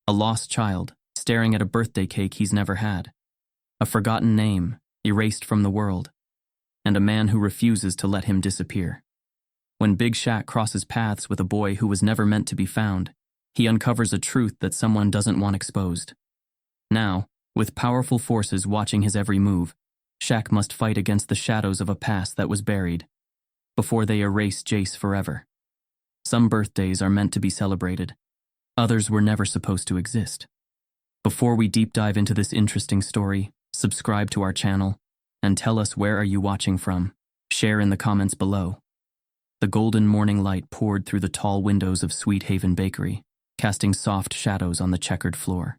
A lost child, staring at a birthday cake he's never had. A forgotten name, erased from the world. And a man who refuses to let him disappear. When Big Shaq crosses paths with a boy who was never meant to be found, he uncovers a truth that someone doesn't want exposed. Now, with powerful forces watching his every move, Shaq must fight against the shadows of a past that was buried, before they erase Jace forever. Some birthdays are meant to be celebrated. Others were never supposed to exist. Before we deep dive into this interesting story, subscribe to our channel, and tell us where are you watching from. Share in the comments below. The golden morning light poured through the tall windows of Sweet Haven Bakery, casting soft shadows on the checkered floor.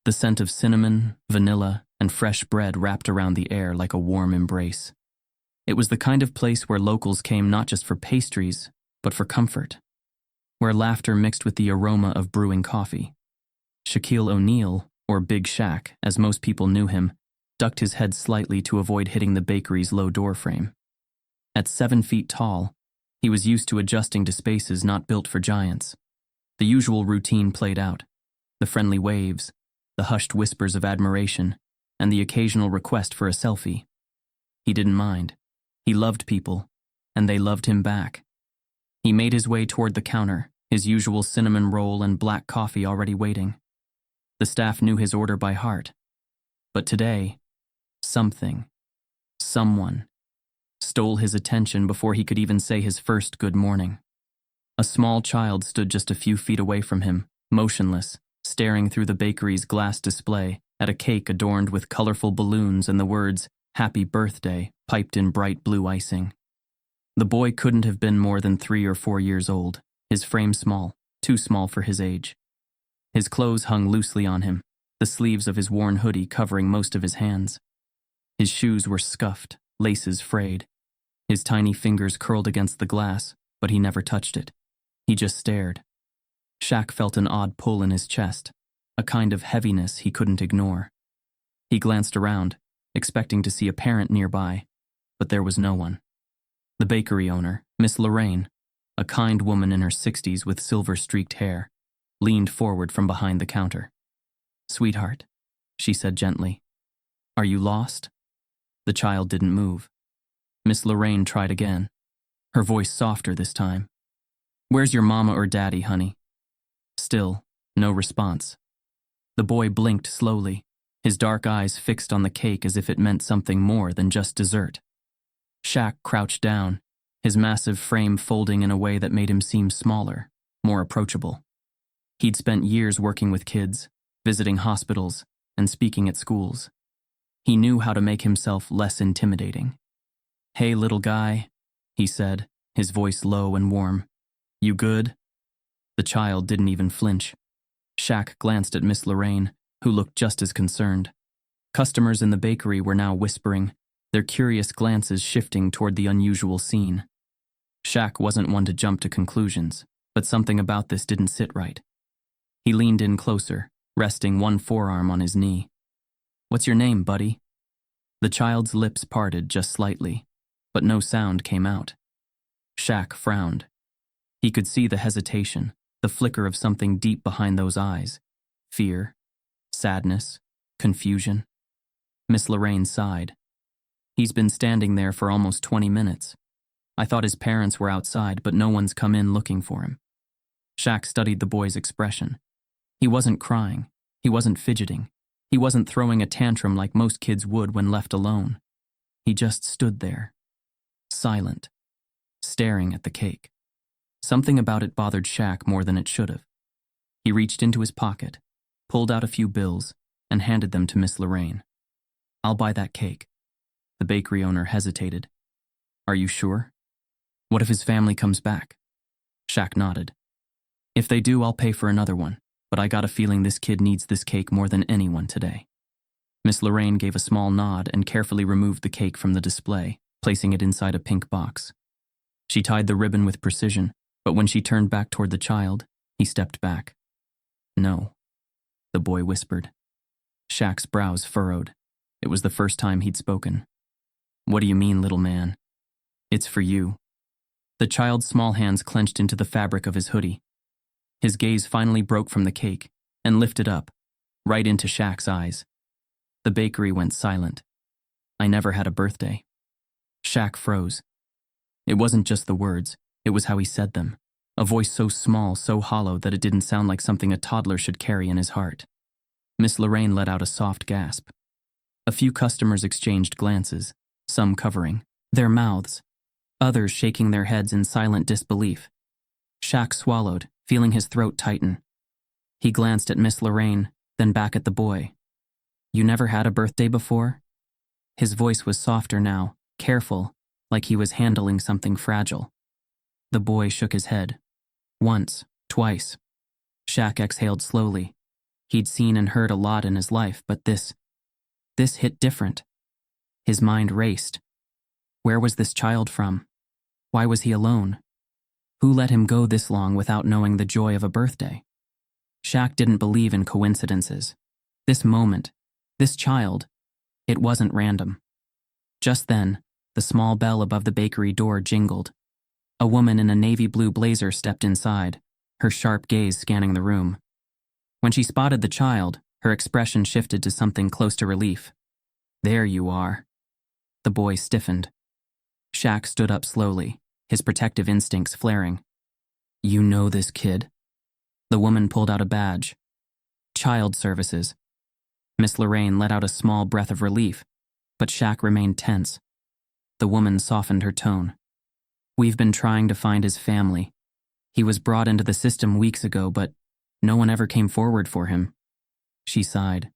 The scent of cinnamon, vanilla, and fresh bread wrapped around the air like a warm embrace. It was the kind of place where locals came not just for pastries, but for comfort. Where laughter mixed with the aroma of brewing coffee. Shaquille O'Neal, or Big Shaq, as most people knew him, ducked his head slightly to avoid hitting the bakery's low doorframe. At 7 feet tall, he was used to adjusting to spaces not built for giants. The usual routine played out. The friendly waves, the hushed whispers of admiration, and the occasional request for a selfie. He didn't mind. He loved people, and they loved him back. He made his way toward the counter, his usual cinnamon roll and black coffee already waiting. The staff knew his order by heart. But today, someone, stole his attention before he could even say his first good morning. A small child stood just a few feet away from him, motionless, staring through the bakery's glass display at a cake adorned with colorful balloons and the words, "Happy Birthday," piped in bright blue icing. The boy couldn't have been more than 3 or 4 years old, his frame small, too small for his age. His clothes hung loosely on him, the sleeves of his worn hoodie covering most of his hands. His shoes were scuffed, laces frayed. His tiny fingers curled against the glass, but he never touched it. He just stared. Shaq felt an odd pull in his chest, a kind of heaviness he couldn't ignore. He glanced around, expecting to see a parent nearby, but there was no one. The bakery owner, Miss Lorraine, a kind woman in her 60s with silver-streaked hair, leaned forward from behind the counter. "Sweetheart," she said gently, "are you lost?" The child didn't move. Miss Lorraine tried again, her voice softer this time. "Where's your mama or daddy, honey?" Still, no response. The boy blinked slowly, his dark eyes fixed on the cake as if it meant something more than just dessert. Shaq crouched down, his massive frame folding in a way that made him seem smaller, more approachable. He'd spent years working with kids, visiting hospitals, and speaking at schools. He knew how to make himself less intimidating. "Hey, little guy," he said, his voice low and warm. "You good?" The child didn't even flinch. Shaq glanced at Miss Lorraine, who looked just as concerned. Customers in the bakery were now whispering, their curious glances shifting toward the unusual scene. Shaq wasn't one to jump to conclusions, but something about this didn't sit right. He leaned in closer, resting one forearm on his knee. "What's your name, buddy?" The child's lips parted just slightly, but no sound came out. Shaq frowned. He could see the hesitation, the flicker of something deep behind those eyes. Fear, sadness, confusion. Miss Lorraine sighed. "He's been standing there for almost 20 minutes. I thought his parents were outside, but no one's come in looking for him." Shaq studied the boy's expression. He wasn't crying. He wasn't fidgeting. He wasn't throwing a tantrum like most kids would when left alone. He just stood there, silent, staring at the cake. Something about it bothered Shaq more than it should have. He reached into his pocket, pulled out a few bills, and handed them to Miss Lorraine. "I'll buy that cake." The bakery owner hesitated. "Are you sure? What if his family comes back?" Shaq nodded. "If they do, I'll pay for another one, but I got a feeling this kid needs this cake more than anyone today." Miss Lorraine gave a small nod and carefully removed the cake from the display, placing it inside a pink box. She tied the ribbon with precision, but when she turned back toward the child, he stepped back. "No," the boy whispered. Shaq's brows furrowed. It was the first time he'd spoken. "What do you mean, little man?" "It's for you." The child's small hands clenched into the fabric of his hoodie. His gaze finally broke from the cake, and lifted up, right into Shaq's eyes. The bakery went silent. I never had a birthday. Shaq froze. It wasn't just the words, it was how he said them. A voice so small, so hollow that it didn't sound like something a toddler should carry in his heart. Miss Lorraine let out a soft gasp. A few customers exchanged glances, some covering their mouths, others shaking their heads in silent disbelief. Shaq swallowed, feeling his throat tighten. He glanced at Miss Lorraine, then back at the boy. You never had a birthday before? His voice was softer now, careful, like he was handling something fragile. The boy shook his head. Once, twice. Shaq exhaled slowly. He'd seen and heard a lot in his life, but this hit different. His mind raced. Where was this child from? Why was he alone? Who let him go this long without knowing the joy of a birthday? Shaq didn't believe in coincidences. This moment, this child, it wasn't random. Just then, the small bell above the bakery door jingled. A woman in a navy blue blazer stepped inside, her sharp gaze scanning the room. When she spotted the child, her expression shifted to something close to relief. There you are. The boy stiffened. Shaq stood up slowly, his protective instincts flaring. You know this kid? The woman pulled out a badge. Child Services. Miss Lorraine let out a small breath of relief, but Shaq remained tense. The woman softened her tone. We've been trying to find his family. He was brought into the system weeks ago, but no one ever came forward for him. She sighed.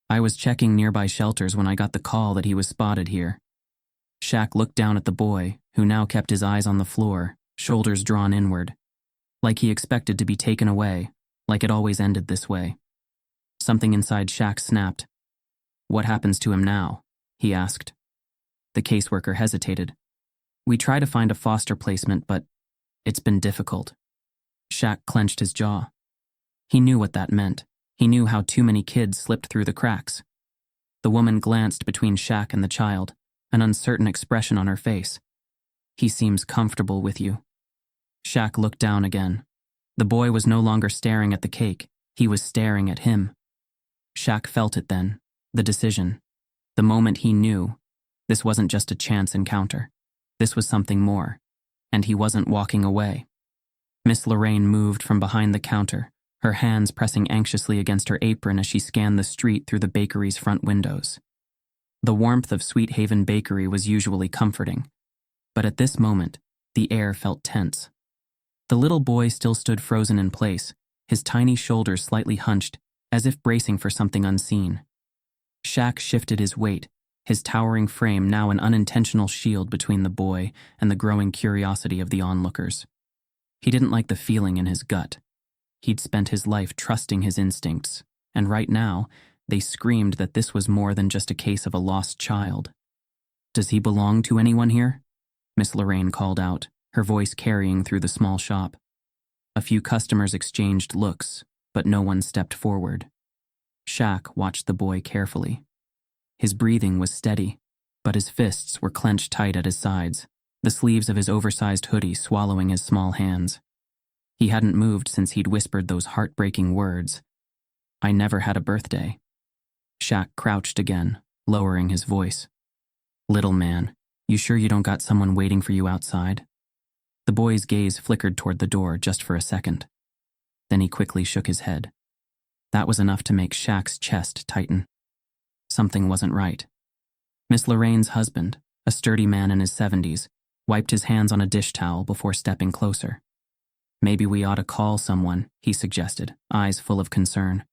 I was checking nearby shelters when I got the call that he was spotted here. Shaq looked down at the boy, who now kept his eyes on the floor, shoulders drawn inward. Like he expected to be taken away, like it always ended this way. Something inside Shaq snapped. What happens to him now? He asked. The caseworker hesitated. We try to find a foster placement, but it's been difficult. Shaq clenched his jaw. He knew what that meant. He knew how too many kids slipped through the cracks. The woman glanced between Shaq and the child, an uncertain expression on her face. He seems comfortable with you. Shaq looked down again. The boy was no longer staring at the cake. He was staring at him. Shaq felt it then, the decision. The moment he knew, this wasn't just a chance encounter. This was something more, and he wasn't walking away. Miss Lorraine moved from behind the counter, her hands pressing anxiously against her apron as she scanned the street through the bakery's front windows. The warmth of Sweet Haven Bakery was usually comforting, but at this moment, the air felt tense. The little boy still stood frozen in place, his tiny shoulders slightly hunched, as if bracing for something unseen. Shaq shifted his weight, his towering frame now an unintentional shield between the boy and the growing curiosity of the onlookers. He didn't like the feeling in his gut. He'd spent his life trusting his instincts, and right now, they screamed that this was more than just a case of a lost child. Does he belong to anyone here? Miss Lorraine called out, her voice carrying through the small shop. A few customers exchanged looks, but no one stepped forward. Shaq watched the boy carefully. His breathing was steady, but his fists were clenched tight at his sides, the sleeves of his oversized hoodie swallowing his small hands. He hadn't moved since he'd whispered those heartbreaking words. I never had a birthday. Shaq crouched again, lowering his voice. Little man, you sure you don't got someone waiting for you outside? The boy's gaze flickered toward the door just for a second. Then he quickly shook his head. That was enough to make Shaq's chest tighten. Something wasn't right. Miss Lorraine's husband, a sturdy man in his 70s, wiped his hands on a dish towel before stepping closer. Maybe we ought to call someone, he suggested, eyes full of concern.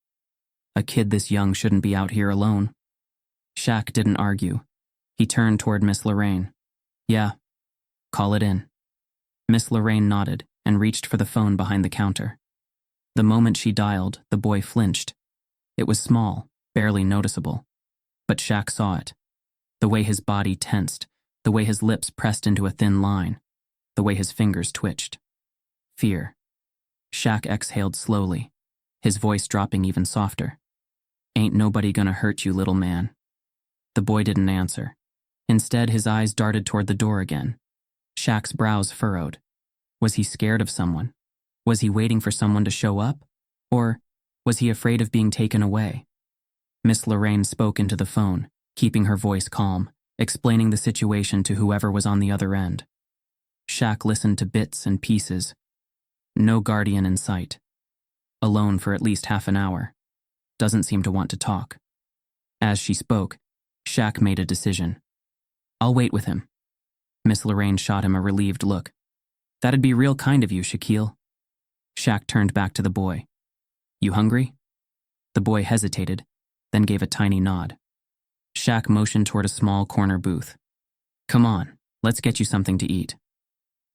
A kid this young shouldn't be out here alone. Shaq didn't argue. He turned toward Miss Lorraine. Yeah, call it in. Miss Lorraine nodded and reached for the phone behind the counter. The moment she dialed, the boy flinched. It was small, barely noticeable. But Shaq saw it. The way his body tensed, the way his lips pressed into a thin line, the way his fingers twitched. Fear. Shaq exhaled slowly, his voice dropping even softer. Ain't nobody gonna hurt you, little man. The boy didn't answer. Instead, his eyes darted toward the door again. Shaq's brows furrowed. Was he scared of someone? Was he waiting for someone to show up? Or Was he afraid of being taken away? Miss Lorraine spoke into the phone, keeping her voice calm, explaining the situation to whoever was on the other end. Shaq listened to bits and pieces. No guardian in sight. Alone for at least half an hour. Doesn't seem to want to talk. As she spoke, Shaq made a decision. I'll wait with him. Miss Lorraine shot him a relieved look. That'd be real kind of you, Shaquille. Shaq turned back to the boy. You hungry? The boy hesitated, then gave a tiny nod. Shaq motioned toward a small corner booth. Come on, let's get you something to eat.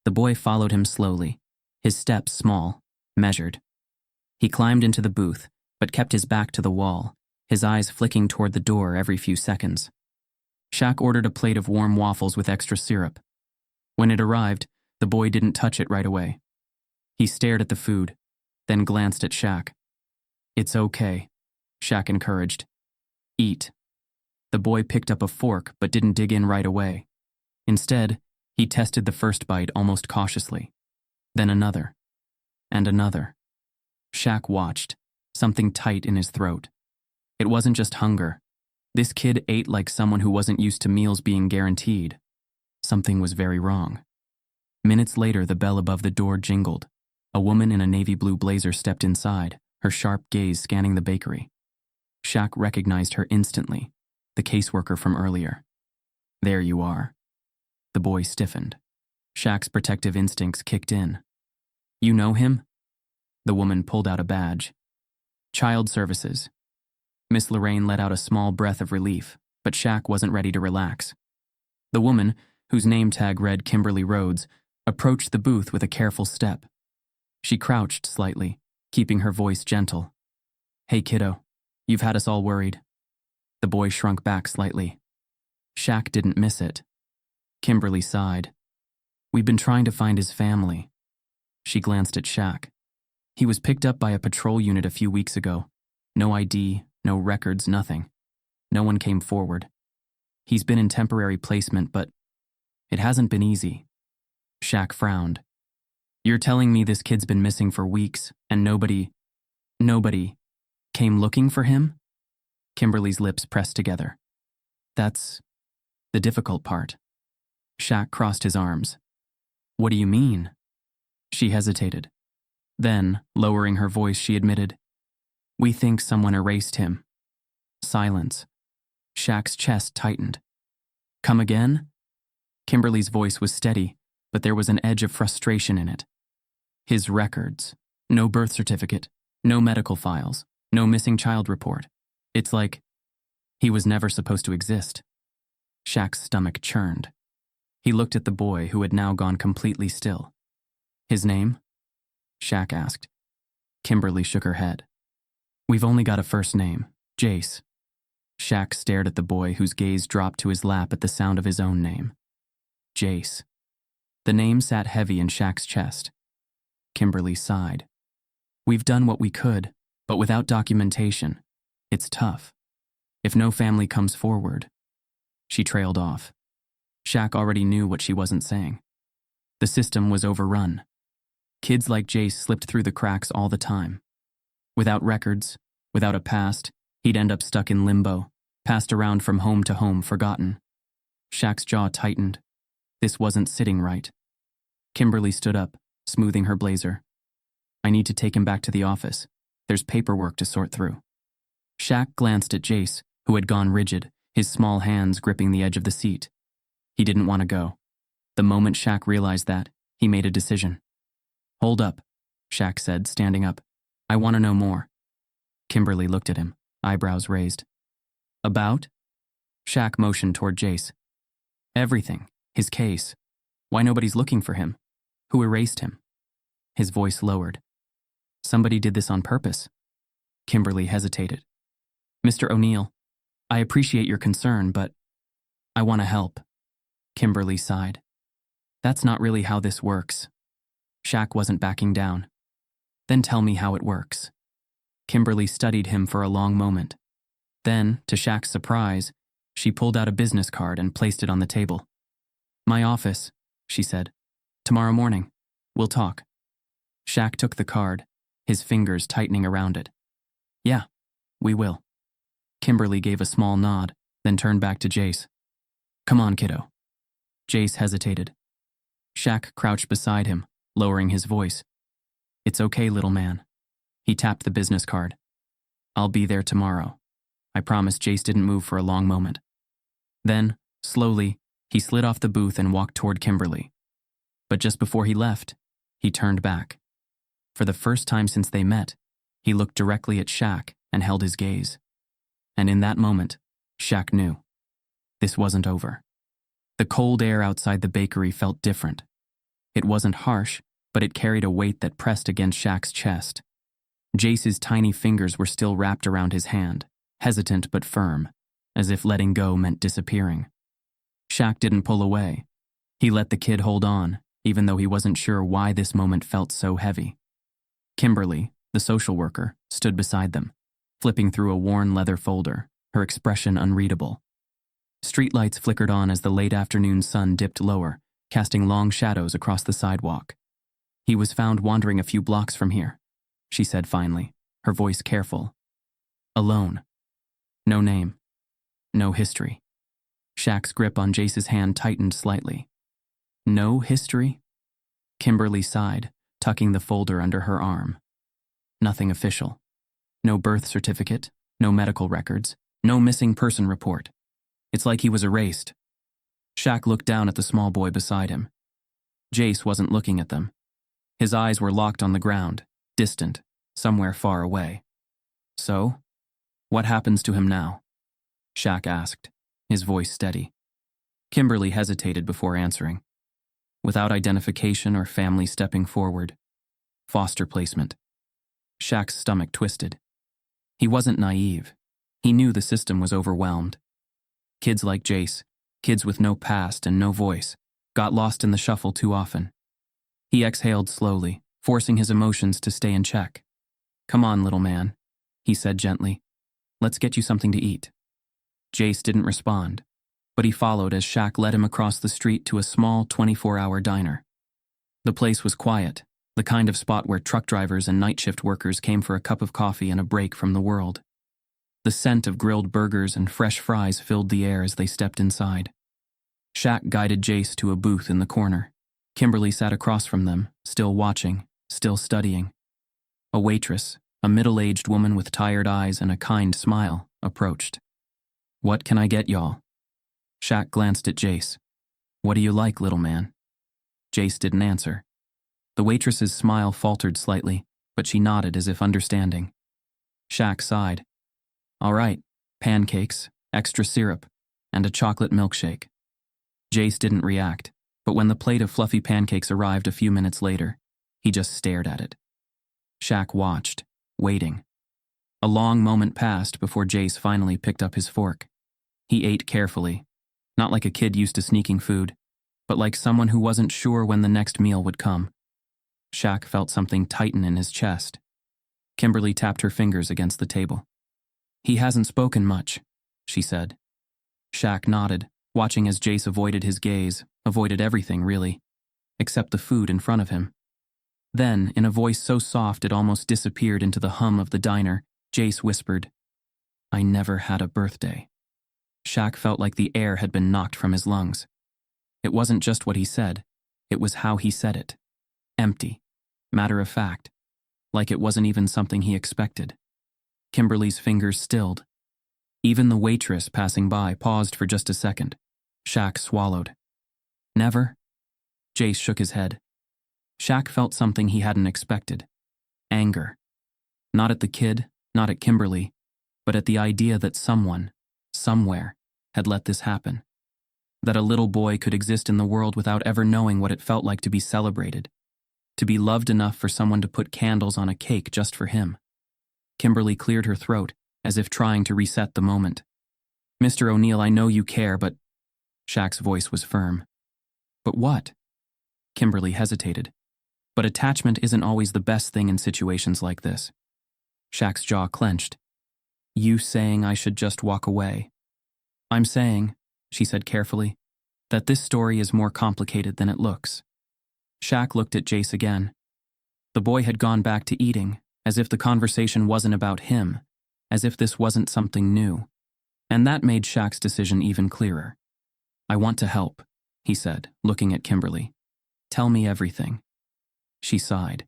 The boy followed him slowly, his steps small, measured. He climbed into the booth, but kept his back to the wall, his eyes flicking toward the door every few seconds. Shaq ordered a plate of warm waffles with extra syrup. When it arrived, the boy didn't touch it right away. He stared at the food, then glanced at Shaq. It's okay, Shaq encouraged. Eat. The boy picked up a fork but didn't dig in right away. Instead, he tested the first bite almost cautiously. Then another. And another. Shaq watched, something tight in his throat. It wasn't just hunger. This kid ate like someone who wasn't used to meals being guaranteed. Something was very wrong. Minutes later, the bell above the door jingled. A woman in a navy blue blazer stepped inside, her sharp gaze scanning the bakery. Shaq recognized her instantly, the caseworker from earlier. There you are. The boy stiffened. Shaq's protective instincts kicked in. You know him? The woman pulled out a badge. Child Services. Miss Lorraine let out a small breath of relief, but Shaq wasn't ready to relax. The woman, whose name tag read Kimberly Rhodes, approached the booth with a careful step. She crouched slightly, keeping her voice gentle. Hey kiddo, you've had us all worried. The boy shrunk back slightly. Shaq didn't miss it. Kimberly sighed. We've been trying to find his family. She glanced at Shaq. He was picked up by a patrol unit a few weeks ago. No ID, no records, nothing. No one came forward. He's been in temporary placement, but it hasn't been easy. Shaq frowned. You're telling me this kid's been missing for weeks, and nobody came looking for him? Kimberly's lips pressed together. That's the difficult part. Shaq crossed his arms. What do you mean? She hesitated. Then, lowering her voice, she admitted, We think someone erased him. Silence. Shaq's chest tightened. Come again? Kimberly's voice was steady, but there was an edge of frustration in it. His records. No birth certificate. No medical files. No missing child report. It's like he was never supposed to exist. Shaq's stomach churned. He looked at the boy, who had now gone completely still. His name? Shaq asked. Kimberly shook her head. We've only got a first name, Jace. Shaq stared at the boy, whose gaze dropped to his lap at the sound of his own name. Jace. The name sat heavy in Shaq's chest. Kimberly sighed. We've done what we could, but without documentation, it's tough. If no family comes forward. She trailed off. Shaq already knew what she wasn't saying. The system was overrun. Kids like Jace slipped through the cracks all the time. Without records, without a past, he'd end up stuck in limbo, passed around from home to home, forgotten. Shaq's jaw tightened. This wasn't sitting right. Kimberly stood up, smoothing her blazer. I need to take him back to the office. There's paperwork to sort through. Shaq glanced at Jace, who had gone rigid, his small hands gripping the edge of the seat. He didn't want to go. The moment Shaq realized that, he made a decision. Hold up, Shaq said, standing up. I want to know more. Kimberly looked at him, eyebrows raised. About? Shaq motioned toward Jace. Everything. His case. Why nobody's looking for him? Who erased him? His voice lowered. Somebody did this on purpose. Kimberly hesitated. Mr. O'Neill, I appreciate your concern, but I want to help. Kimberly sighed. That's not really how this works. Shaq wasn't backing down. Then tell me how it works. Kimberly studied him for a long moment. Then, to Shaq's surprise, she pulled out a business card and placed it on the table. My office, she said. Tomorrow morning. We'll talk. Shaq took the card, his fingers tightening around it. Yeah, we will. Kimberly gave a small nod, then turned back to Jace. Come on, kiddo. Jace hesitated. Shaq crouched beside him, lowering his voice. It's okay, little man. He tapped the business card. I'll be there tomorrow. I promise. Jace didn't move for a long moment. Then, slowly, he slid off the booth and walked toward Kimberly. But just before he left, he turned back. For the first time since they met, he looked directly at Shaq and held his gaze. And in that moment, Shaq knew. This wasn't over. The cold air outside the bakery felt different. It wasn't harsh, but it carried a weight that pressed against Shaq's chest. Jace's tiny fingers were still wrapped around his hand, hesitant but firm, as if letting go meant disappearing. Shaq didn't pull away. He let the kid hold on, even though he wasn't sure why this moment felt so heavy. Kimberly, the social worker, stood beside them, flipping through a worn leather folder, her expression unreadable. Streetlights flickered on as the late afternoon sun dipped lower, casting long shadows across the sidewalk. He was found wandering a few blocks from here, she said finally, her voice careful. Alone. No name. No history. Shaq's grip on Jace's hand tightened slightly. No history? Kimberly sighed, tucking the folder under her arm. Nothing official. No birth certificate, no medical records, no missing person report. It's like he was erased. Shaq looked down at the small boy beside him. Jace wasn't looking at them. His eyes were locked on the ground, distant, somewhere far away. So, what happens to him now? Shaq asked, his voice steady. Kimberly hesitated before answering. Without identification or family stepping forward. Foster placement. Shaq's stomach twisted. He wasn't naive. He knew the system was overwhelmed. Kids like Jace, kids with no past and no voice, got lost in the shuffle too often. He exhaled slowly, forcing his emotions to stay in check. Come on, little man, he said gently. Let's get you something to eat. Jace didn't respond, but he followed as Shaq led him across the street to a small 24-hour diner. The place was quiet, the kind of spot where truck drivers and night shift workers came for a cup of coffee and a break from the world. The scent of grilled burgers and fresh fries filled the air as they stepped inside. Shaq guided Jace to a booth in the corner. Kimberly sat across from them, still watching, still studying. A waitress, a middle-aged woman with tired eyes and a kind smile, approached. What can I get y'all? Shaq glanced at Jace. What do you like, little man? Jace didn't answer. The waitress's smile faltered slightly, but she nodded as if understanding. Shaq sighed. All right, pancakes, extra syrup, and a chocolate milkshake. Jace didn't react, but when the plate of fluffy pancakes arrived a few minutes later, he just stared at it. Shaq watched, waiting. A long moment passed before Jace finally picked up his fork. He ate carefully, not like a kid used to sneaking food, but like someone who wasn't sure when the next meal would come. Shaq felt something tighten in his chest. Kimberly tapped her fingers against the table. He hasn't spoken much, she said. Shaq nodded, watching as Jace avoided his gaze, avoided everything, really, except the food in front of him. Then, in a voice so soft it almost disappeared into the hum of the diner, Jace whispered, I never had a birthday. Shaq felt like the air had been knocked from his lungs. It wasn't just what he said, it was how he said it. Empty, matter of fact, like it wasn't even something he expected. Kimberly's fingers stilled. Even the waitress passing by paused for just a second. Shaq swallowed. Never? Jace shook his head. Shaq felt something he hadn't expected. Anger. Not at the kid, not at Kimberly, but at the idea that someone, somewhere, had let this happen. That a little boy could exist in the world without ever knowing what it felt like to be celebrated. To be loved enough for someone to put candles on a cake just for him. Kimberly cleared her throat, as if trying to reset the moment. Mr. O'Neill, I know you care, but... Shaq's voice was firm. But what? Kimberly hesitated. But attachment isn't always the best thing in situations like this. Shaq's jaw clenched. You saying I should just walk away? I'm saying, she said carefully, that this story is more complicated than it looks. Shaq looked at Jace again. The boy had gone back to eating, as if the conversation wasn't about him, as if this wasn't something new. And that made Shaq's decision even clearer. "I want to help," he said, looking at Kimberly. "Tell me everything." She sighed.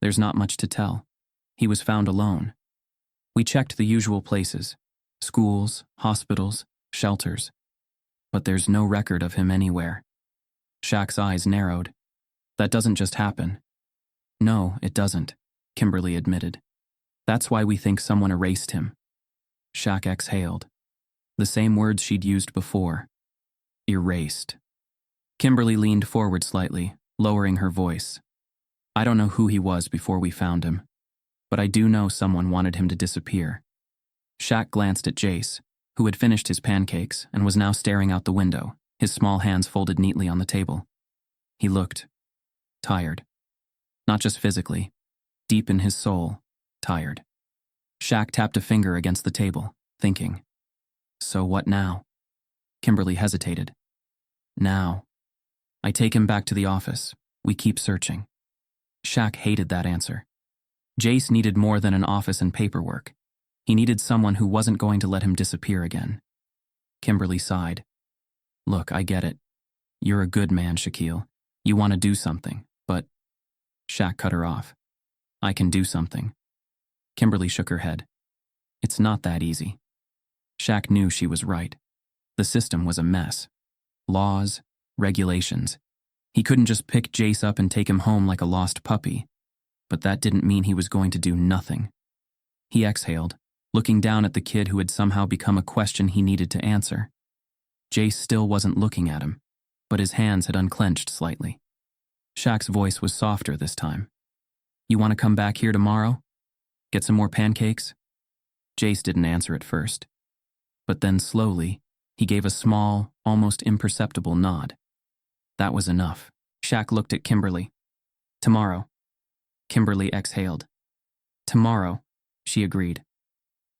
"There's not much to tell. He was found alone. We checked the usual places: schools, hospitals, shelters. But there's no record of him anywhere." Shaq's eyes narrowed. "That doesn't just happen." "No, it doesn't," Kimberly admitted. "That's why we think someone erased him." Shaq exhaled. The same words she'd used before. Erased. Kimberly leaned forward slightly, lowering her voice. "I don't know who he was before we found him, but I do know someone wanted him to disappear." Shaq glanced at Jace, who had finished his pancakes and was now staring out the window, his small hands folded neatly on the table. He looked tired. Not just physically, deep in his soul, tired. Shaq tapped a finger against the table, thinking. "So what now?" Kimberly hesitated. "Now. I take him back to the office. We keep searching." Shaq hated that answer. Jace needed more than an office and paperwork. He needed someone who wasn't going to let him disappear again. Kimberly sighed. "Look, I get it. You're a good man, Shaquille. You want to do something, but..." Shaq cut her off. "I can do something." Kimberly shook her head. "It's not that easy." Shaq knew she was right. The system was a mess. Laws, regulations. He couldn't just pick Jace up and take him home like a lost puppy. But that didn't mean he was going to do nothing. He exhaled, looking down at the kid who had somehow become a question he needed to answer. Jace still wasn't looking at him, but his hands had unclenched slightly. Shaq's voice was softer this time. "You want to come back here tomorrow? Get some more pancakes?" Jace didn't answer at first. But then slowly, he gave a small, almost imperceptible nod. That was enough. Shaq looked at Kimberly. "Tomorrow." Kimberly exhaled. "Tomorrow," she agreed.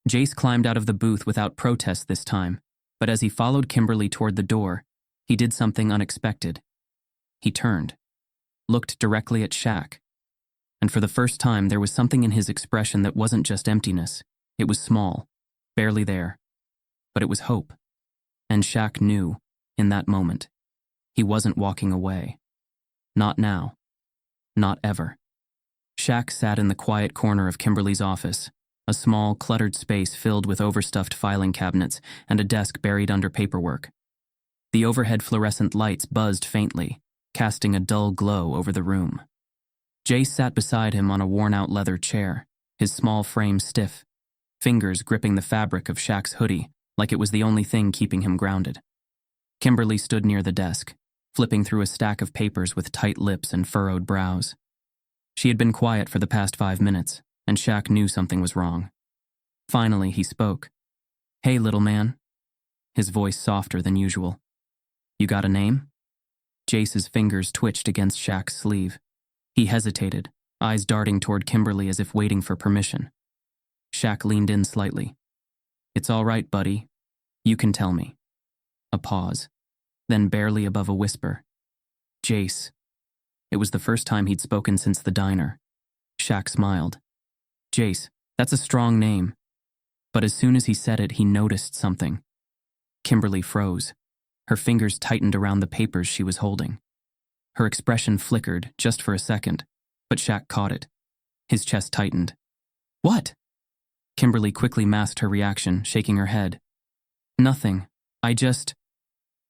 Jace climbed out of the booth without protest this time, but as he followed Kimberly toward the door, he did something unexpected. He turned, looked directly at Shaq, and for the first time there was something in his expression that wasn't just emptiness. It was small, barely there, but it was hope. And Shaq knew, in that moment, he wasn't walking away. Not now. Not ever. Shaq sat in the quiet corner of Kimberly's office, a small, cluttered space filled with overstuffed filing cabinets and a desk buried under paperwork. The overhead fluorescent lights buzzed faintly, casting a dull glow over the room. Jace sat beside him on a worn-out leather chair, his small frame stiff, fingers gripping the fabric of Shaq's hoodie like it was the only thing keeping him grounded. Kimberly stood near the desk, flipping through a stack of papers with tight lips and furrowed brows. She had been quiet for the past 5 minutes, and Shaq knew something was wrong. Finally, he spoke. "Hey, little man." His voice softer than usual. "You got a name?" Jace's fingers twitched against Shaq's sleeve. He hesitated, eyes darting toward Kimberly as if waiting for permission. Shaq leaned in slightly. "It's all right, buddy. You can tell me." A pause, then barely above a whisper. "Jace." It was the first time he'd spoken since the diner. Shaq smiled. "Jace, that's a strong name." But as soon as he said it, he noticed something. Kimberly froze. Her fingers tightened around the papers she was holding. Her expression flickered, just for a second, but Shaq caught it. His chest tightened. "What?" Kimberly quickly masked her reaction, shaking her head. "Nothing. I just..."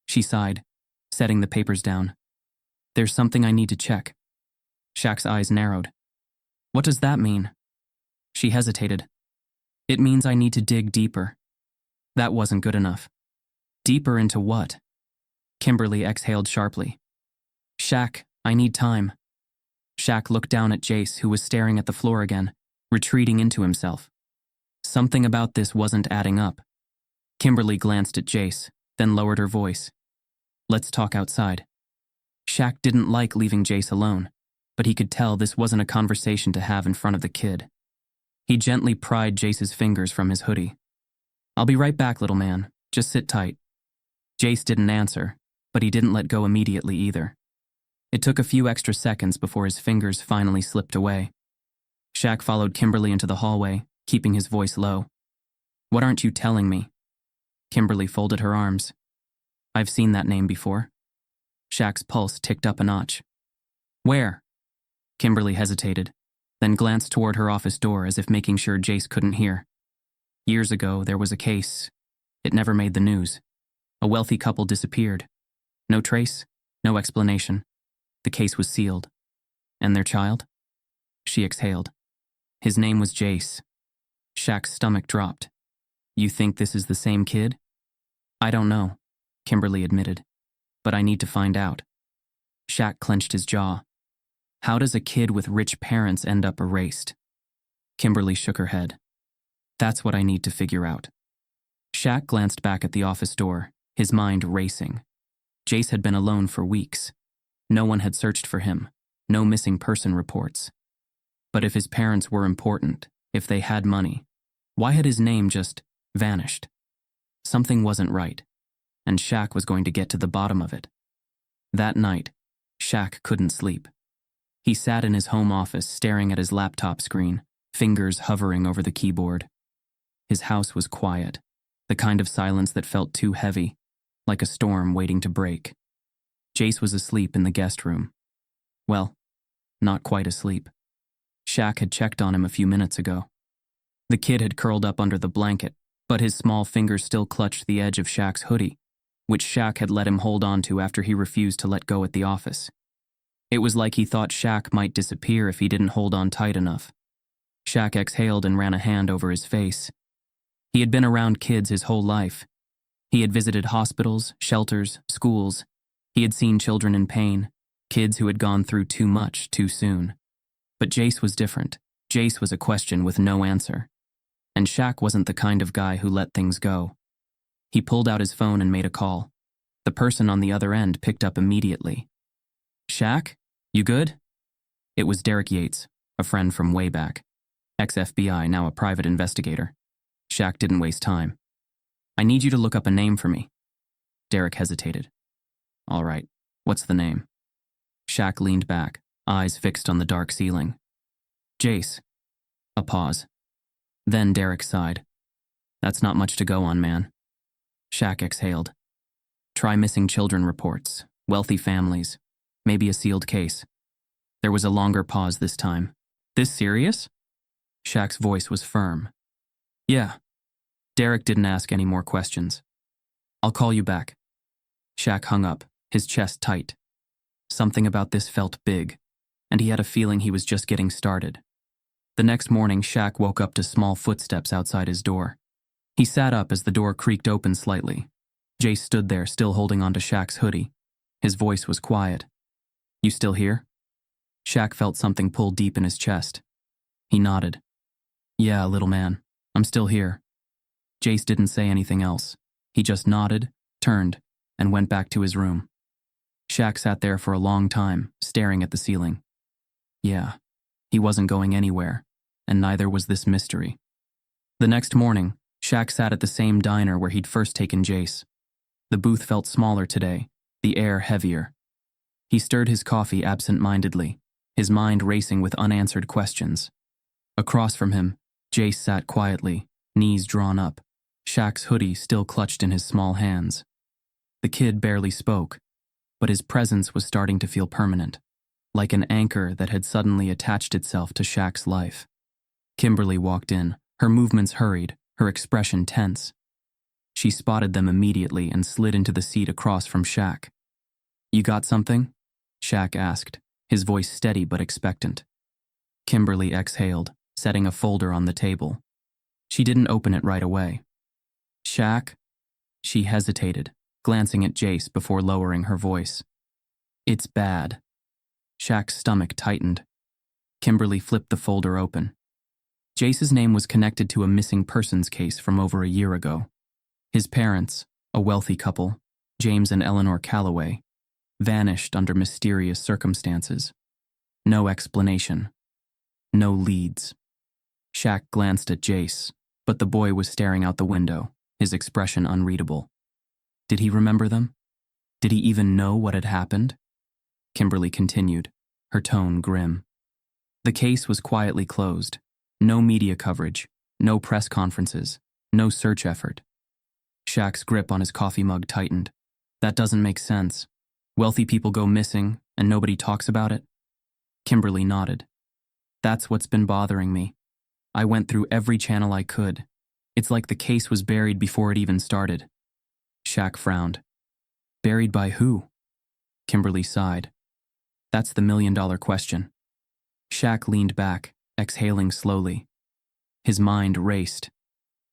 She sighed, setting the papers down. "There's something I need to check." Shaq's eyes narrowed. "What does that mean?" She hesitated. "It means I need to dig deeper." That wasn't good enough. "Deeper into what?" Kimberly exhaled sharply. "Shaq, I need time." Shaq looked down at Jace, who was staring at the floor again, retreating into himself. Something about this wasn't adding up. Kimberly glanced at Jace, then lowered her voice. "Let's talk outside." Shaq didn't like leaving Jace alone, but he could tell this wasn't a conversation to have in front of the kid. He gently pried Jace's fingers from his hoodie. "I'll be right back, little man. Just sit tight." Jace didn't answer, but he didn't let go immediately either. It took a few extra seconds before his fingers finally slipped away. Shaq followed Kimberly into the hallway, keeping his voice low. What aren't you telling me? Kimberly folded her arms. I've seen that name before. Shaq's pulse ticked up a notch. Where? Kimberly hesitated, then glanced toward her office door as if making sure Jace couldn't hear. Years ago, there was a case. It never made the news. A wealthy couple disappeared. No trace, no explanation. The case was sealed. And their child? She exhaled. His name was Jace. Shaq's stomach dropped. You think this is the same kid? I don't know, Kimberly admitted. But I need to find out. Shaq clenched his jaw. How does a kid with rich parents end up erased? Kimberly shook her head. That's what I need to figure out. Shaq glanced back at the office door, his mind racing. Jace had been alone for weeks. No one had searched for him. No missing person reports. But if his parents were important, if they had money, why had his name just vanished? Something wasn't right, and Shaq was going to get to the bottom of it. That night, Shaq couldn't sleep. He sat in his home office staring at his laptop screen, fingers hovering over the keyboard. His house was quiet, the kind of silence that felt too heavy, like a storm waiting to break. Jace was asleep in the guest room. Well, not quite asleep. Shaq had checked on him a few minutes ago. The kid had curled up under the blanket, but his small fingers still clutched the edge of Shaq's hoodie, which Shaq had let him hold on to after he refused to let go at the office. It was like he thought Shaq might disappear if he didn't hold on tight enough. Shaq exhaled and ran a hand over his face. He had been around kids his whole life. He had visited hospitals, shelters, schools. He had seen children in pain, kids who had gone through too much too soon. But Jace was different. Jace was a question with no answer. And Shaq wasn't the kind of guy who let things go. He pulled out his phone and made a call. The person on the other end picked up immediately. Shaq? You good? It was Derek Yates, a friend from way back. Ex-FBI, now a private investigator. Shaq didn't waste time. I need you to look up a name for me. Derek hesitated. All right, what's the name? Shaq leaned back, eyes fixed on the dark ceiling. Jace. A pause. Then Derek sighed. That's not much to go on, man. Shaq exhaled. Try missing children reports, wealthy families, maybe a sealed case. There was a longer pause this time. This serious? Shaq's voice was firm. Yeah. Derek didn't ask any more questions. I'll call you back. Shaq hung up, his chest tight. Something about this felt big, and he had a feeling he was just getting started. The next morning, Shaq woke up to small footsteps outside his door. He sat up as the door creaked open slightly. Jace stood there, still holding onto Shaq's hoodie. His voice was quiet. You still here? Shaq felt something pull deep in his chest. He nodded. Yeah, little man. I'm still here. Jace didn't say anything else. He just nodded, turned, and went back to his room. Shaq sat there for a long time, staring at the ceiling. Yeah, he wasn't going anywhere, and neither was this mystery. The next morning, Shaq sat at the same diner where he'd first taken Jace. The booth felt smaller today, the air heavier. He stirred his coffee absent-mindedly, his mind racing with unanswered questions. Across from him, Jace sat quietly, knees drawn up, Shaq's hoodie still clutched in his small hands. The kid barely spoke, but his presence was starting to feel permanent, like an anchor that had suddenly attached itself to Shaq's life. Kimberly walked in, her movements hurried, her expression tense. She spotted them immediately and slid into the seat across from Shaq. You got something? Shaq asked, his voice steady but expectant. Kimberly exhaled, setting a folder on the table. She didn't open it right away. Shaq? She hesitated, glancing at Jace before lowering her voice. It's bad. Shaq's stomach tightened. Kimberly flipped the folder open. Jace's name was connected to a missing persons case from over a year ago. His parents, a wealthy couple, James and Eleanor Calloway, vanished under mysterious circumstances. No explanation. No leads. Shaq glanced at Jace, but the boy was staring out the window, his expression unreadable. Did he remember them? Did he even know what had happened? Kimberly continued, her tone grim. The case was quietly closed. No media coverage, no press conferences, No search effort. Shaq's grip on his coffee mug tightened. That doesn't make sense. Wealthy people go missing, and nobody talks about it? Kimberly nodded. That's what's been bothering me. I went through every channel I could. It's like the case was buried before it even started. Shaq frowned. Buried by who? Kimberly sighed. That's the million-dollar question. Shaq leaned back, exhaling slowly. His mind raced.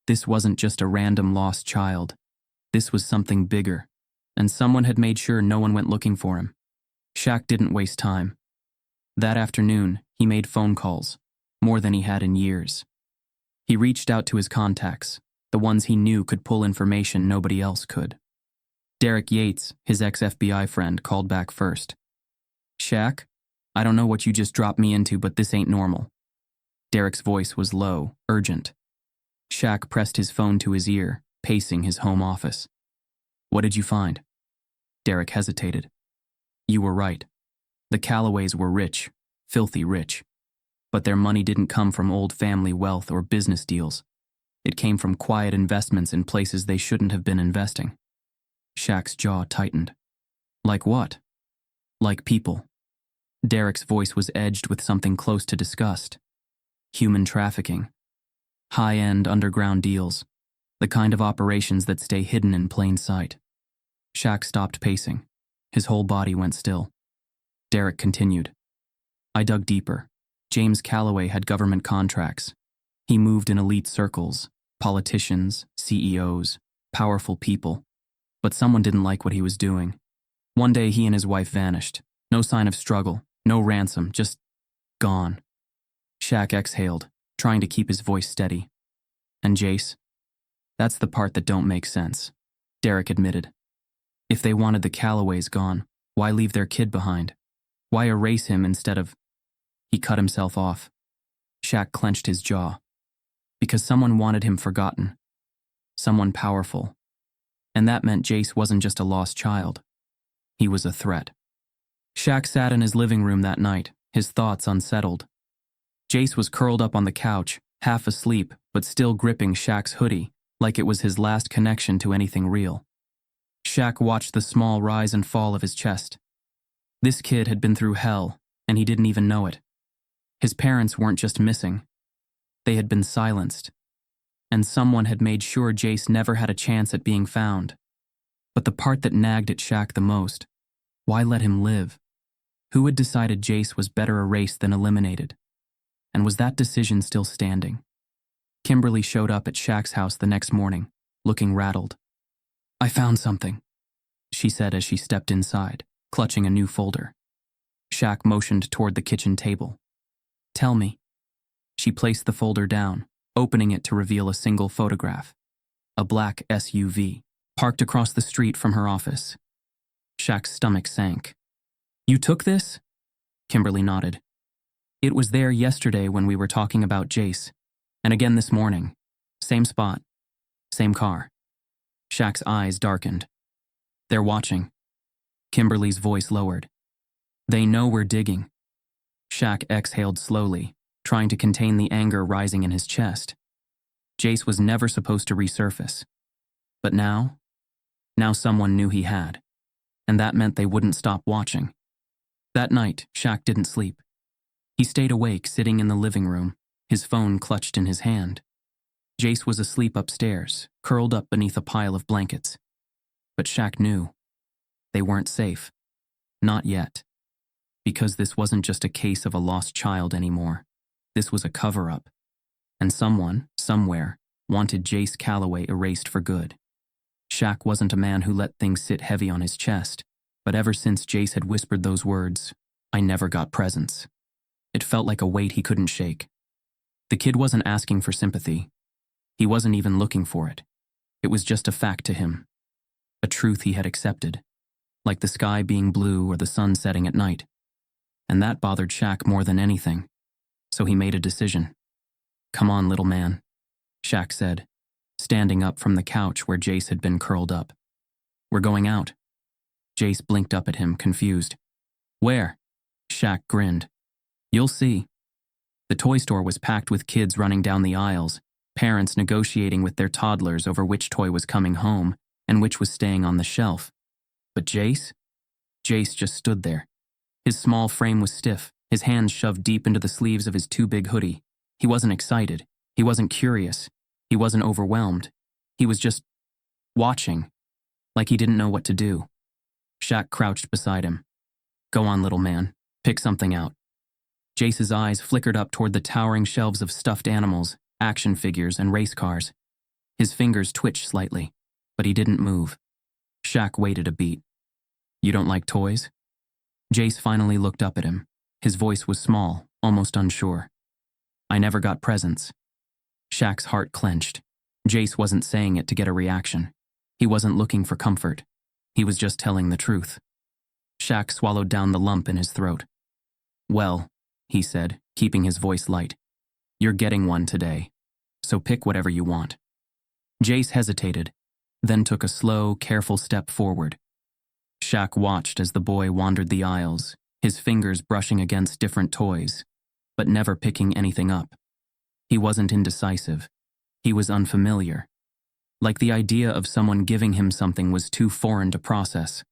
This wasn't just a random lost child. This was something bigger, and someone had made sure no one went looking for him. Shaq didn't waste time. That afternoon, he made phone calls, more than he had in years. He reached out to his contacts, the ones he knew could pull information nobody else could. Derek Yates, his ex-FBI friend, called back first. Shaq, I don't know what you just dropped me into, but this ain't normal. Derek's voice was low, urgent. Shaq pressed his phone to his ear, pacing his home office. What did you find? Derek hesitated. You were right. The Callaways were rich, filthy rich. But their money didn't come from old family wealth or business deals. It came from quiet investments in places they shouldn't have been investing. Shaq's jaw tightened. Like what? Like people. Derek's voice was edged with something close to disgust. Human trafficking. High-end underground deals. The kind of operations that stay hidden in plain sight. Shaq stopped pacing. His whole body went still. Derek continued. I dug deeper. James Calloway had government contracts. He moved in elite circles, politicians, CEOs, powerful people. But someone didn't like what he was doing. One day he and his wife vanished. No sign of struggle, no ransom, just gone. Shaq exhaled, trying to keep his voice steady. And Jace? That's the part that don't make sense, Derek admitted. If they wanted the Callaways gone, why leave their kid behind? Why erase him instead of... He cut himself off. Shaq clenched his jaw. Because someone wanted him forgotten. Someone powerful. And that meant Jace wasn't just a lost child. He was a threat. Shaq sat in his living room that night, his thoughts unsettled. Jace was curled up on the couch, half asleep, but still gripping Shaq's hoodie, like it was his last connection to anything real. Shaq watched the small rise and fall of his chest. This kid had been through hell, and he didn't even know it. His parents weren't just missing. They had been silenced. And someone had made sure Jace never had a chance at being found. But the part that nagged at Shaq the most, why let him live? Who had decided Jace was better erased than eliminated? And was that decision still standing? Kimberly showed up at Shaq's house the next morning, looking rattled. I found something, she said as she stepped inside, clutching a new folder. Shaq motioned toward the kitchen table. Tell me. She placed the folder down, opening it to reveal a single photograph. A black SUV, parked across the street from her office. Shaq's stomach sank. You took this? Kimberly nodded. It was there yesterday when we were talking about Jace, and again this morning. Same spot, same car. Shaq's eyes darkened. They're watching. Kimberly's voice lowered. They know we're digging. Shaq exhaled slowly, trying to contain the anger rising in his chest. Jace was never supposed to resurface. But now someone knew he had. And that meant they wouldn't stop watching. That night, Shaq didn't sleep. He stayed awake, sitting in the living room, his phone clutched in his hand. Jace was asleep upstairs, curled up beneath a pile of blankets. But Shaq knew. They weren't safe. Not yet. Because this wasn't just a case of a lost child anymore. This was a cover-up. And someone, somewhere, wanted Jace Calloway erased for good. Shaq wasn't a man who let things sit heavy on his chest, but ever since Jace had whispered those words, I never got presents. It felt like a weight he couldn't shake. The kid wasn't asking for sympathy. He wasn't even looking for it. It was just a fact to him. A truth he had accepted. Like the sky being blue or the sun setting at night. And that bothered Shaq more than anything. So he made a decision. Come on, little man, Shaq said, standing up from the couch where Jace had been curled up. We're going out. Jace blinked up at him, confused. Where? Shaq grinned. You'll see. The toy store was packed with kids running down the aisles, Parents negotiating with their toddlers over which toy was coming home and which was staying on the shelf. But Jace? Jace just stood there. His small frame was stiff, his hands shoved deep into the sleeves of his too big hoodie. He wasn't excited. He wasn't curious. He wasn't overwhelmed. He was just watching, like he didn't know what to do. Shaq crouched beside him. Go on, little man. Pick something out. Jace's eyes flickered up toward the towering shelves of stuffed animals, action figures, and race cars. His fingers twitched slightly, but he didn't move. Shaq waited a beat. You don't like toys? Jace finally looked up at him. His voice was small, almost unsure. I never got presents. Shaq's heart clenched. Jace wasn't saying it to get a reaction. He wasn't looking for comfort. He was just telling the truth. Shaq swallowed down the lump in his throat. Well, he said, keeping his voice light, you're getting one today, so pick whatever you want. Jace hesitated, then took a slow, careful step forward. Shaq watched as the boy wandered the aisles, his fingers brushing against different toys, but never picking anything up. He wasn't indecisive. He was unfamiliar. Like the idea of someone giving him something was too foreign to process.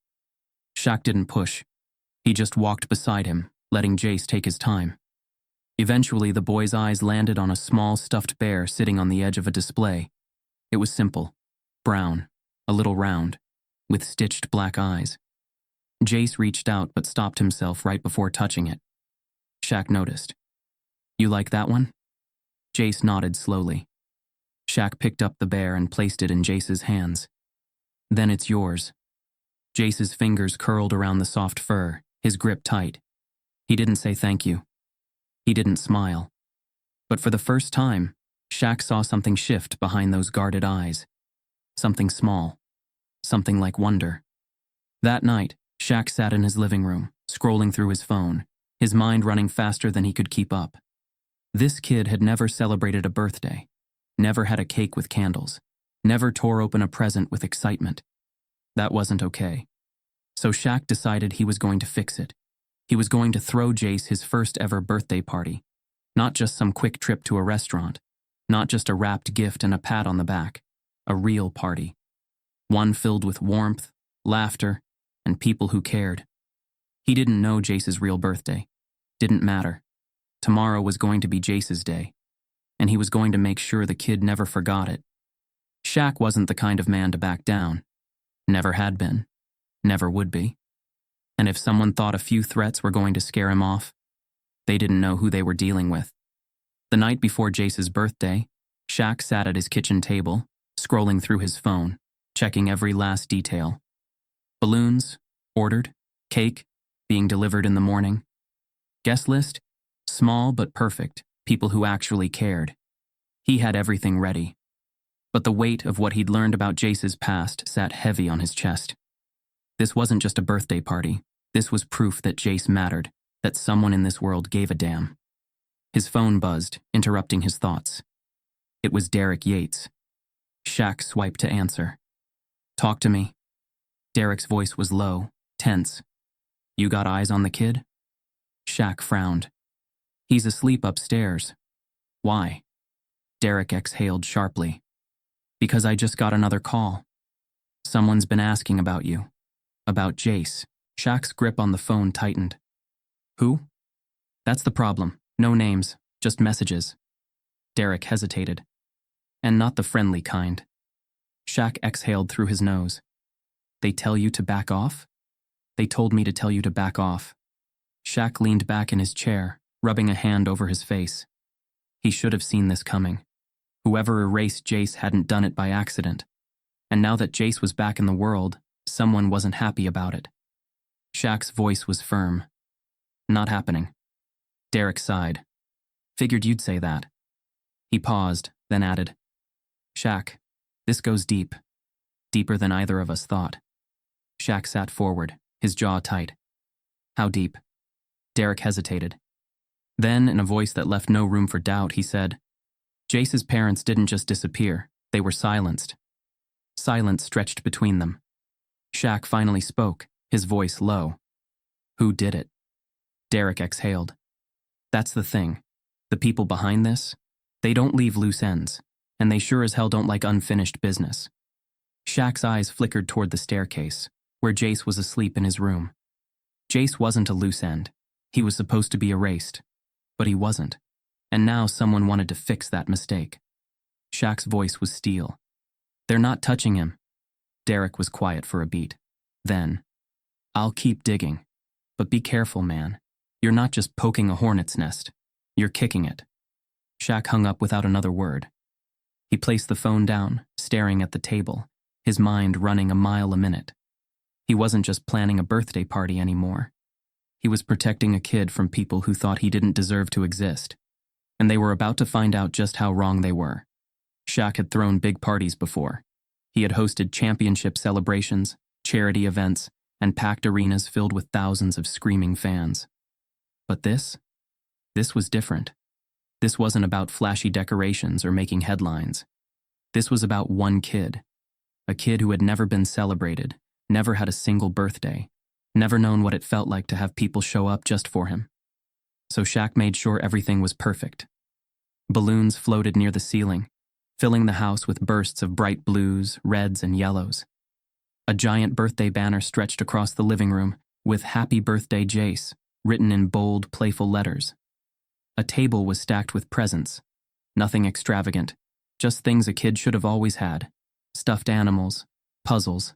Shaq didn't push. He just walked beside him, letting Jace take his time. Eventually, the boy's eyes landed on a small stuffed bear sitting on the edge of a display. It was simple, brown, a little round, with stitched black eyes. Jace reached out but stopped himself right before touching it. Shaq noticed. You like that one? Jace nodded slowly. Shaq picked up the bear and placed it in Jace's hands. Then it's yours. Jace's fingers curled around the soft fur, his grip tight. He didn't say thank you. He didn't smile. But for the first time, Shaq saw something shift behind those guarded eyes. Something small. Something like wonder. That night, Shaq sat in his living room, scrolling through his phone, his mind running faster than he could keep up. This kid had never celebrated a birthday, never had a cake with candles, never tore open a present with excitement. That wasn't okay. So Shaq decided he was going to fix it. He was going to throw Jace his first ever birthday party. Not just some quick trip to a restaurant. Not just a wrapped gift and a pat on the back. A real party. One filled with warmth, laughter, and people who cared. He didn't know Jace's real birthday. Didn't matter. Tomorrow was going to be Jace's day. And he was going to make sure the kid never forgot it. Shaq wasn't the kind of man to back down. Never had been. Never would be. And if someone thought a few threats were going to scare him off, they didn't know who they were dealing with. The night before Jace's birthday, Shaq sat at his kitchen table, scrolling through his phone, checking every last detail. Balloons, ordered, cake, being delivered in the morning. Guest list, small but perfect, people who actually cared. He had everything ready. But the weight of what he'd learned about Jace's past sat heavy on his chest. This wasn't just a birthday party. This was proof that Jace mattered, that someone in this world gave a damn. His phone buzzed, interrupting his thoughts. It was Derek Yates. Shaq swiped to answer. Talk to me. Derek's voice was low, tense. You got eyes on the kid? Shaq frowned. He's asleep upstairs. Why? Derek exhaled sharply. Because I just got another call. Someone's been asking about you. About Jace. Shaq's grip on the phone tightened. Who? That's the problem. No names, just messages. Derek hesitated. And not the friendly kind. Shaq exhaled through his nose. They tell you to back off? They told me to tell you to back off. Shaq leaned back in his chair, rubbing a hand over his face. He should have seen this coming. Whoever erased Jace hadn't done it by accident. And now that Jace was back in the world, someone wasn't happy about it. Shaq's voice was firm. Not happening. Derek sighed. Figured you'd say that. He paused, then added, Shaq, this goes deep. Deeper than either of us thought. Shaq sat forward, his jaw tight. How deep? Derek hesitated. Then, in a voice that left no room for doubt, he said, Jace's parents didn't just disappear, they were silenced. Silence stretched between them. Shaq finally spoke, his voice low. Who did it? Derek exhaled. That's the thing. The people behind this, they don't leave loose ends. and they sure as hell don't like unfinished business. Shaq's eyes flickered toward the staircase, where Jace was asleep in his room. Jace wasn't a loose end. He was supposed to be erased. But he wasn't. And now someone wanted to fix that mistake. Shaq's voice was steel. "They're not touching him." Derek was quiet for a beat. Then, "I'll keep digging. But be careful, man. You're not just poking a hornet's nest. You're kicking it." Shaq hung up without another word. He placed the phone down, staring at the table, his mind running a mile a minute. He wasn't just planning a birthday party anymore. He was protecting a kid from people who thought he didn't deserve to exist. And they were about to find out just how wrong they were. Shaq had thrown big parties before. He had hosted championship celebrations, charity events, and packed arenas filled with thousands of screaming fans. But this was different. This wasn't about flashy decorations or making headlines. This was about one kid. A kid who had never been celebrated, never had a single birthday, never known what it felt like to have people show up just for him. So Shaq made sure everything was perfect. Balloons floated near the ceiling, filling the house with bursts of bright blues, reds, and yellows. A giant birthday banner stretched across the living room with "Happy Birthday, Jace" written in bold, playful letters. A table was stacked with presents. Nothing extravagant, just things a kid should have always had. Stuffed animals, puzzles,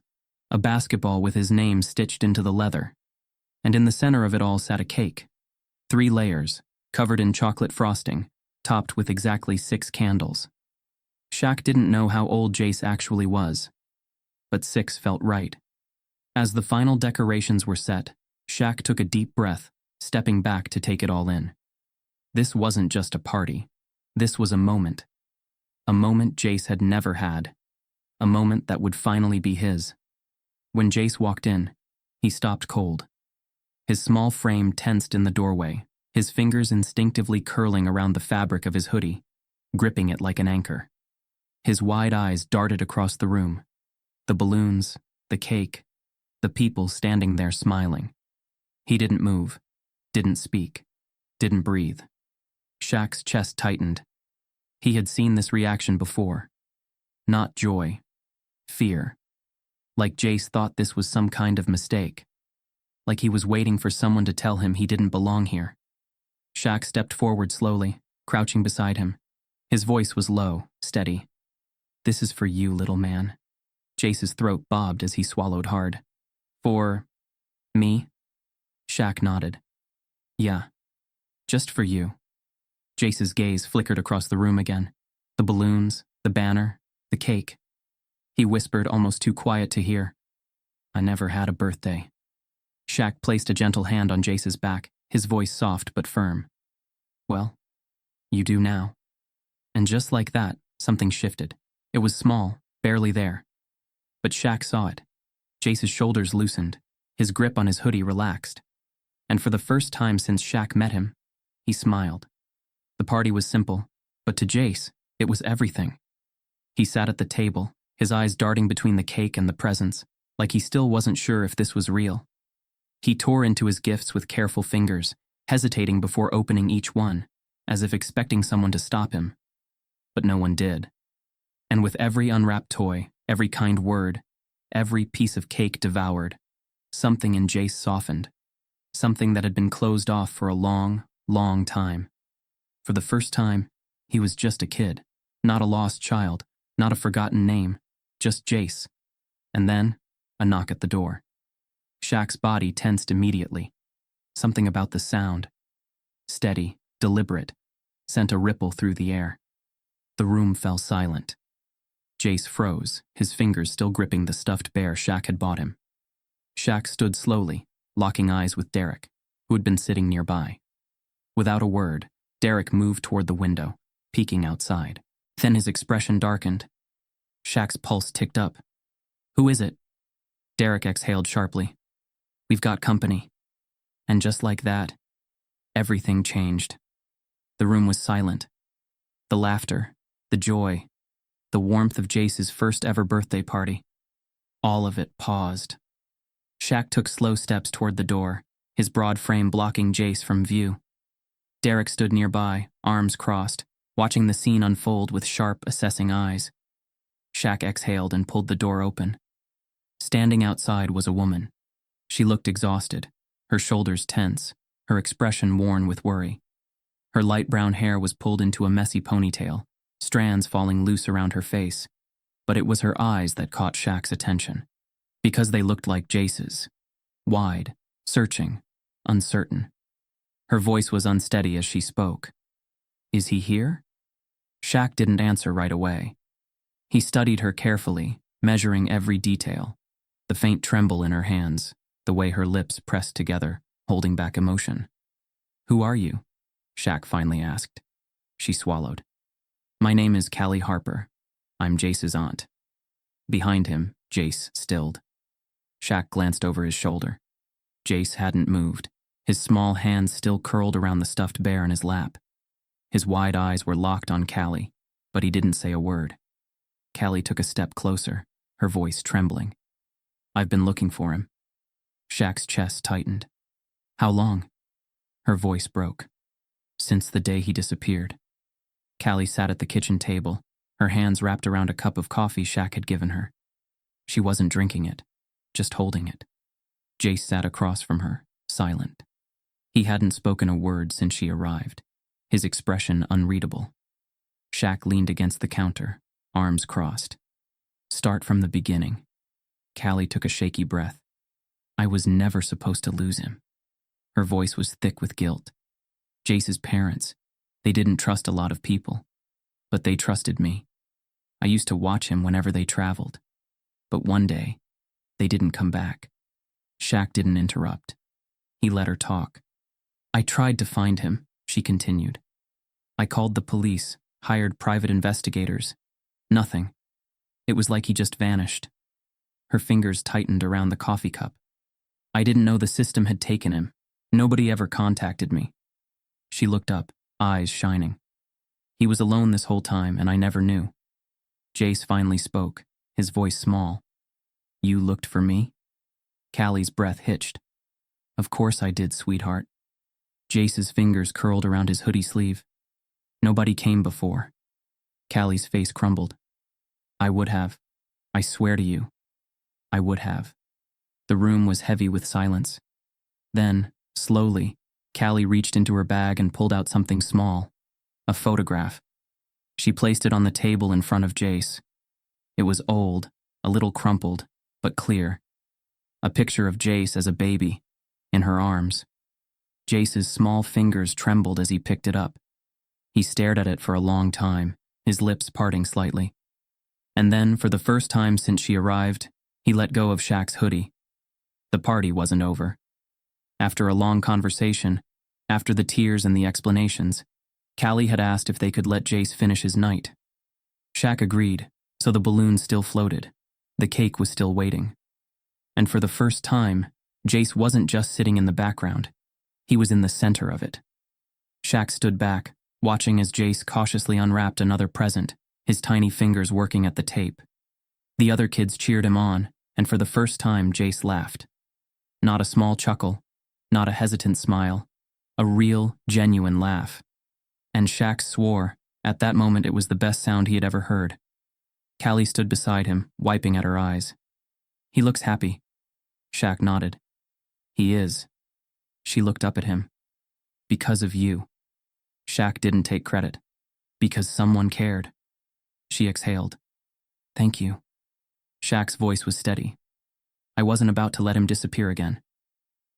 a basketball with his name stitched into the leather. And in the center of it all sat a cake. 3 layers, covered in chocolate frosting, topped with exactly 6 candles. Shaq didn't know how old Jace actually was, but 6 felt right. As the final decorations were set, Shaq took a deep breath, stepping back to take it all in. This wasn't just a party. This was a moment. A moment Jace had never had. A moment that would finally be his. When Jace walked in, he stopped cold. His small frame tensed in the doorway, his fingers instinctively curling around the fabric of his hoodie, gripping it like an anchor. His wide eyes darted across the room. The balloons, the cake, the people standing there smiling. He didn't move, didn't speak, didn't breathe. Shaq's chest tightened. He had seen this reaction before. Not joy, fear. Like Jace thought this was some kind of mistake. Like he was waiting for someone to tell him he didn't belong here. Shaq stepped forward slowly, crouching beside him. His voice was low, steady. "This is for you, little man." Jace's throat bobbed as he swallowed hard. "For me?" Shaq nodded. "Yeah, just for you." Jace's gaze flickered across the room again. The balloons, the banner, the cake. He whispered, almost too quiet to hear, "I never had a birthday." Shaq placed a gentle hand on Jace's back, his voice soft but firm. "Well, you do now." And just like that, something shifted. It was small, barely there. But Shaq saw it. Jace's shoulders loosened, his grip on his hoodie relaxed. And for the first time since Shaq met him, he smiled. The party was simple, but to Jace, it was everything. He sat at the table, his eyes darting between the cake and the presents, like he still wasn't sure if this was real. He tore into his gifts with careful fingers, hesitating before opening each one, as if expecting someone to stop him. But no one did. And with every unwrapped toy, every kind word, every piece of cake devoured, something in Jace softened. Something that had been closed off for a long, long time. For the first time, he was just a kid, not a lost child, not a forgotten name, just Jace. And then, a knock at the door. Shaq's body tensed immediately. Something about the sound, steady, deliberate, sent a ripple through the air. The room fell silent. Jace froze, his fingers still gripping the stuffed bear Shaq had bought him. Shaq stood slowly, locking eyes with Derek, who had been sitting nearby. Without a word, Derek moved toward the window, peeking outside. Then his expression darkened. Shaq's pulse ticked up. "Who is it?" Derek exhaled sharply. "We've got company." And just like that, everything changed. The room was silent. The laughter, the joy, the warmth of Jace's first ever birthday party. All of it paused. Shaq took slow steps toward the door, his broad frame blocking Jace from view. Derek stood nearby, arms crossed, watching the scene unfold with sharp, assessing eyes. Shaq exhaled and pulled the door open. Standing outside was a woman. She looked exhausted, her shoulders tense, her expression worn with worry. Her light brown hair was pulled into a messy ponytail, strands falling loose around her face. But it was her eyes that caught Shaq's attention, because they looked like Jace's. Wide, searching, uncertain. Her voice was unsteady as she spoke. "Is he here?" Shaq didn't answer right away. He studied her carefully, measuring every detail. The faint tremble in her hands, the way her lips pressed together, holding back emotion. "Who are you?" Shaq finally asked. She swallowed. "My name is Callie Harper. I'm Jace's aunt." Behind him, Jace stilled. Shaq glanced over his shoulder. Jace hadn't moved, his small hands still curled around the stuffed bear in his lap. His wide eyes were locked on Callie, but he didn't say a word. Callie took a step closer, her voice trembling. "I've been looking for him." Shaq's chest tightened. "How long?" Her voice broke. "Since the day he disappeared." Callie sat at the kitchen table, her hands wrapped around a cup of coffee Shaq had given her. She wasn't drinking it, just holding it. Jace sat across from her, silent. He hadn't spoken a word since she arrived, his expression unreadable. Shaq leaned against the counter, arms crossed. "Start from the beginning." Callie took a shaky breath. "I was never supposed to lose him." Her voice was thick with guilt. Jace's parents, they didn't trust a lot of people, but they trusted me. I used to watch him whenever they traveled. But one day, they didn't come back. Shaq didn't interrupt. He let her talk. "I tried to find him," she continued. "I called the police, hired private investigators. Nothing. It was like he just vanished." Her fingers tightened around the coffee cup. "I didn't know the system had taken him. Nobody ever contacted me." She looked up, eyes shining. "He was alone this whole time, and I never knew." Jace finally spoke, his voice small. "You looked for me?" Callie's breath hitched. "Of course I did, sweetheart." Jace's fingers curled around his hoodie sleeve. "Nobody came before." Callie's face crumbled. "I would have. I swear to you. I would have." The room was heavy with silence. Then, slowly, Callie reached into her bag and pulled out something small. A photograph. She placed it on the table in front of Jace. It was old, a little crumpled, but clear. A picture of Jace as a baby, in her arms. Jace's small fingers trembled as he picked it up. He stared at it for a long time, his lips parting slightly. And then, for the first time since she arrived, he let go of Shaq's hoodie. The party wasn't over. After a long conversation, after the tears and the explanations, Callie had asked if they could let Jace finish his night. Shaq agreed, so the balloon still floated. The cake was still waiting. And for the first time, Jace wasn't just sitting in the background. He was in the center of it. Shaq stood back, watching as Jace cautiously unwrapped another present, his tiny fingers working at the tape. The other kids cheered him on, and for the first time Jace laughed. Not a small chuckle, not a hesitant smile, a real, genuine laugh. And Shaq swore, at that moment it was the best sound he had ever heard. Callie stood beside him, wiping at her eyes. "He looks happy." Shaq nodded. "He is." She looked up at him. "Because of you." Shaq didn't take credit. "Because someone cared." She exhaled. "Thank you." Shaq's voice was steady. "I wasn't about to let him disappear again."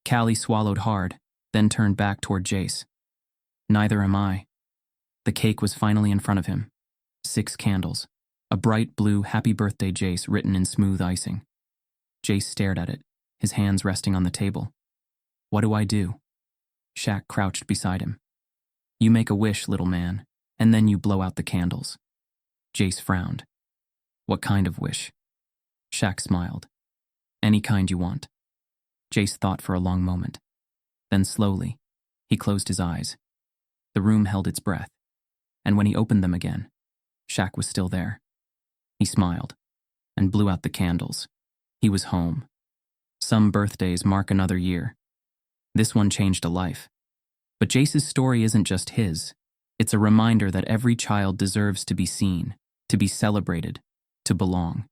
Callie swallowed hard, then turned back toward Jace. "Neither am I." The cake was finally in front of him. 6 candles. A bright blue "Happy Birthday, Jace" written in smooth icing. Jace stared at it, his hands resting on the table. "What do I do?" Shaq crouched beside him. "You make a wish, little man, and then you blow out the candles." Jace frowned. "What kind of wish?" Shaq smiled. "Any kind you want." Jace thought for a long moment. Then slowly, he closed his eyes. The room held its breath. And when he opened them again, Shaq was still there. He smiled and blew out the candles. He was home. Some birthdays mark another year. This one changed a life. But Jace's story isn't just his. It's a reminder that every child deserves to be seen, to be celebrated, to belong.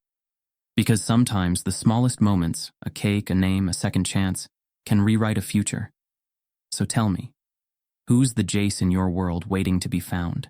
Because sometimes the smallest moments, a cake, a name, a second chance, can rewrite a future. So tell me, who's the Jace in your world waiting to be found?